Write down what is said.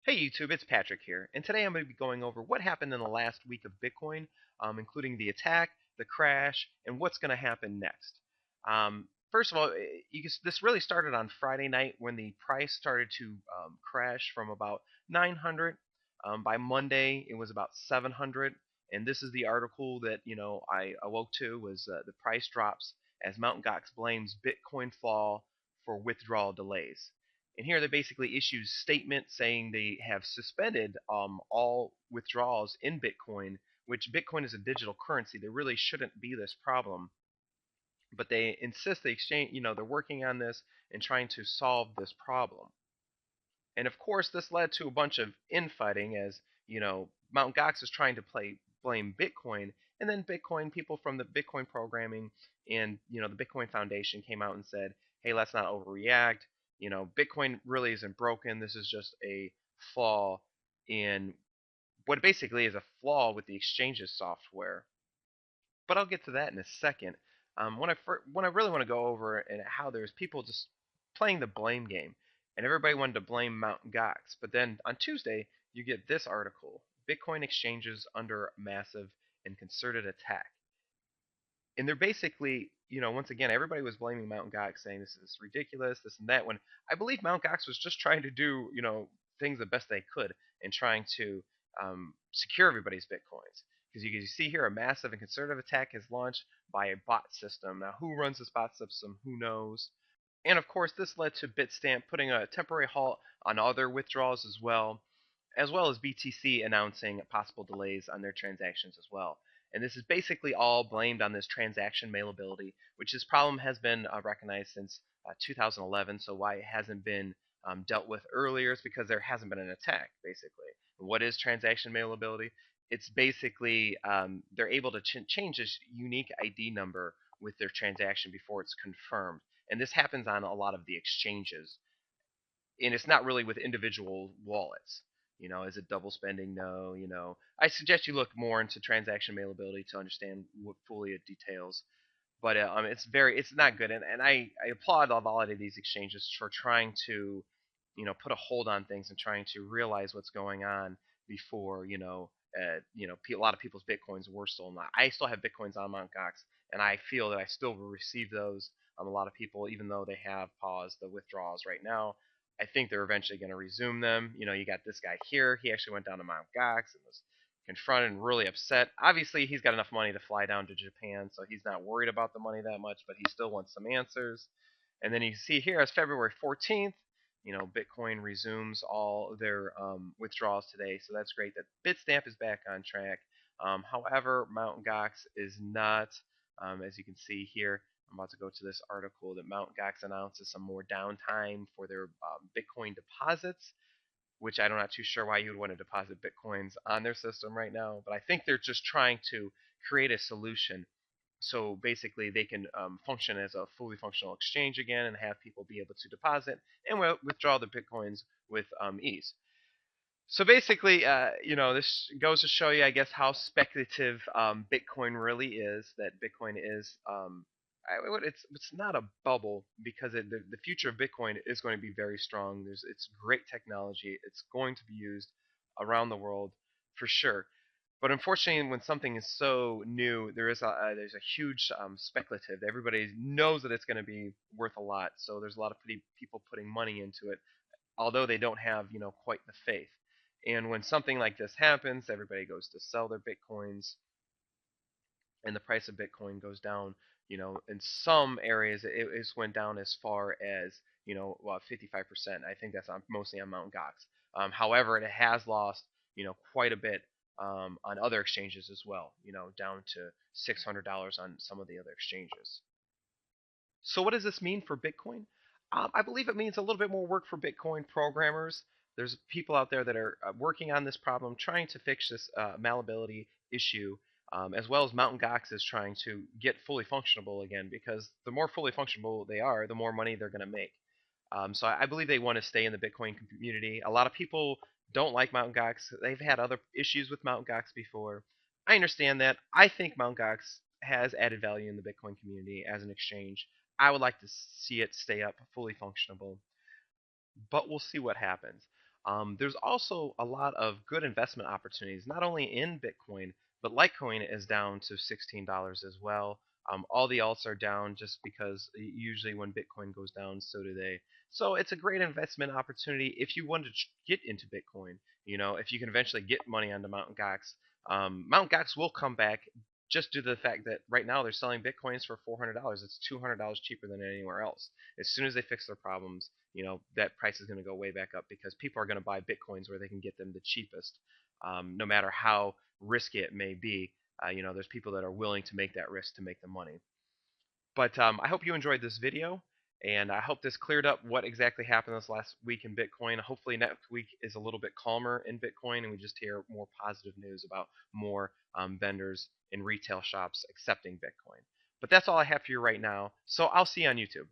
Hey YouTube, it's Patrick here, and today I'm going to be going over what happened in the last week of Bitcoin, including the attack, the crash, and what's going to happen next. First of all, this really started on Friday night when the price started to crash from about 900. By Monday, it was about 700, and this is the article that I awoke to was the price drops as Mt. Gox blames Bitcoin fall for withdrawal delays. And here they basically issue statements saying they have suspended all withdrawals in Bitcoin, which Bitcoin is a digital currency. There really shouldn't be this problem, but they insist the exchange, they're working on this and trying to solve this problem. And of course, this led to a bunch of infighting as, Mt. Gox is trying to blame Bitcoin, and then Bitcoin people from the Bitcoin programming and, the Bitcoin Foundation came out and said, hey, let's not overreact. Bitcoin really isn't broken. This is just a flaw in what basically is a flaw with the exchange's software. But I'll get to that in a second. When I really want to go over and how there's people just playing the blame game, and everybody wanted to blame Mt. Gox. But then on Tuesday, you get this article: Bitcoin exchanges under massive and concerted attack. And they're basically, once again, everybody was blaming Mt. Gox, saying this is ridiculous, this and that. When I believe Mt. Gox was just trying to do, things the best they could and trying to secure everybody's bitcoins. Because you can see here, a massive and concerted attack is launched by a bot system. Now, who runs this bot system? Who knows? And of course, this led to Bitstamp putting a temporary halt on other withdrawals as well as BTC announcing possible delays on their transactions as well. And this is basically all blamed on this transaction mailability, which this problem has been recognized since 2011. So why it hasn't been dealt with earlier is because there hasn't been an attack, basically. What is transaction mailability? It's basically they're able to change this unique ID number with their transaction before it's confirmed. And this happens on a lot of the exchanges, and it's not really with individual wallets. Is it double spending? No. I suggest you look more into transaction mailability to understand what fully it details. But it's not good, and I applaud a lot of these exchanges for trying to, put a hold on things and trying to realize what's going on before, a lot of people's bitcoins were stolen. I still have bitcoins on Mt. Gox, and I feel that I still will receive those. A lot of people, even though they have paused the withdrawals right now, I think they're eventually going to resume them. You got this guy here. He actually went down to Mt. Gox and was confronted and really upset. Obviously, he's got enough money to fly down to Japan, so he's not worried about the money that much, but he still wants some answers. And then you see here, as February 14th, Bitcoin resumes all their withdrawals today, so that's great that Bitstamp is back on track. However, Mt. Gox is not, as you can see here. I'm about to go to this article that Mt. Gox announces some more downtime for their Bitcoin deposits, which I'm not too sure why you would want to deposit bitcoins on their system right now. But I think they're just trying to create a solution so basically they can function as a fully functional exchange again and have people be able to deposit and withdraw the bitcoins with ease. So basically, this goes to show you, I guess, how speculative Bitcoin really is. That Bitcoin is, it's not a bubble because the future of Bitcoin is going to be very strong. It's great technology. It's going to be used around the world for sure. But unfortunately, when something is so new, there's a huge speculative. Everybody knows that it's going to be worth a lot, so there's a lot of people putting money into it, although they don't have quite the faith. And when something like this happens, everybody goes to sell their bitcoins, and the price of Bitcoin goes down. In some areas, it went down as far as 55%. I think that's mostly on Mt. Gox. However, it has lost quite a bit on other exchanges as well. Down to $600 on some of the other exchanges. So what does this mean for Bitcoin? I believe it means a little bit more work for Bitcoin programmers. There's people out there that are working on this problem, trying to fix this malleability issue, as well as Mt. Gox is trying to get fully functionable again, because the more fully functionable they are, the more money they're going to make. So I believe they want to stay in the Bitcoin community. A lot of people don't like Mt. Gox. They've had other issues with Mt. Gox before. I understand that. I think Mt. Gox has added value in the Bitcoin community as an exchange. I would like to see it stay up fully functionable, but we'll see what happens. There's also a lot of good investment opportunities, not only in Bitcoin, but Litecoin is down to $16 as well. All the alts are down just because usually when Bitcoin goes down, so do they. So it's a great investment opportunity if you want to get into Bitcoin. If you can eventually get money onto Mt. Gox. Mt. Gox will come back just due to the fact that right now they're selling Bitcoins for $400. It's $200 cheaper than anywhere else. As soon as they fix their problems, that price is going to go way back up because people are going to buy Bitcoins where they can get them the cheapest, no matter how risky it may be. There's people that are willing to make that risk to make the money. But I hope you enjoyed this video, and I hope this cleared up what exactly happened this last week in Bitcoin. Hopefully next week is a little bit calmer in Bitcoin, and we just hear more positive news about more vendors and retail shops accepting Bitcoin. But that's all I have for you right now, so I'll see you on YouTube.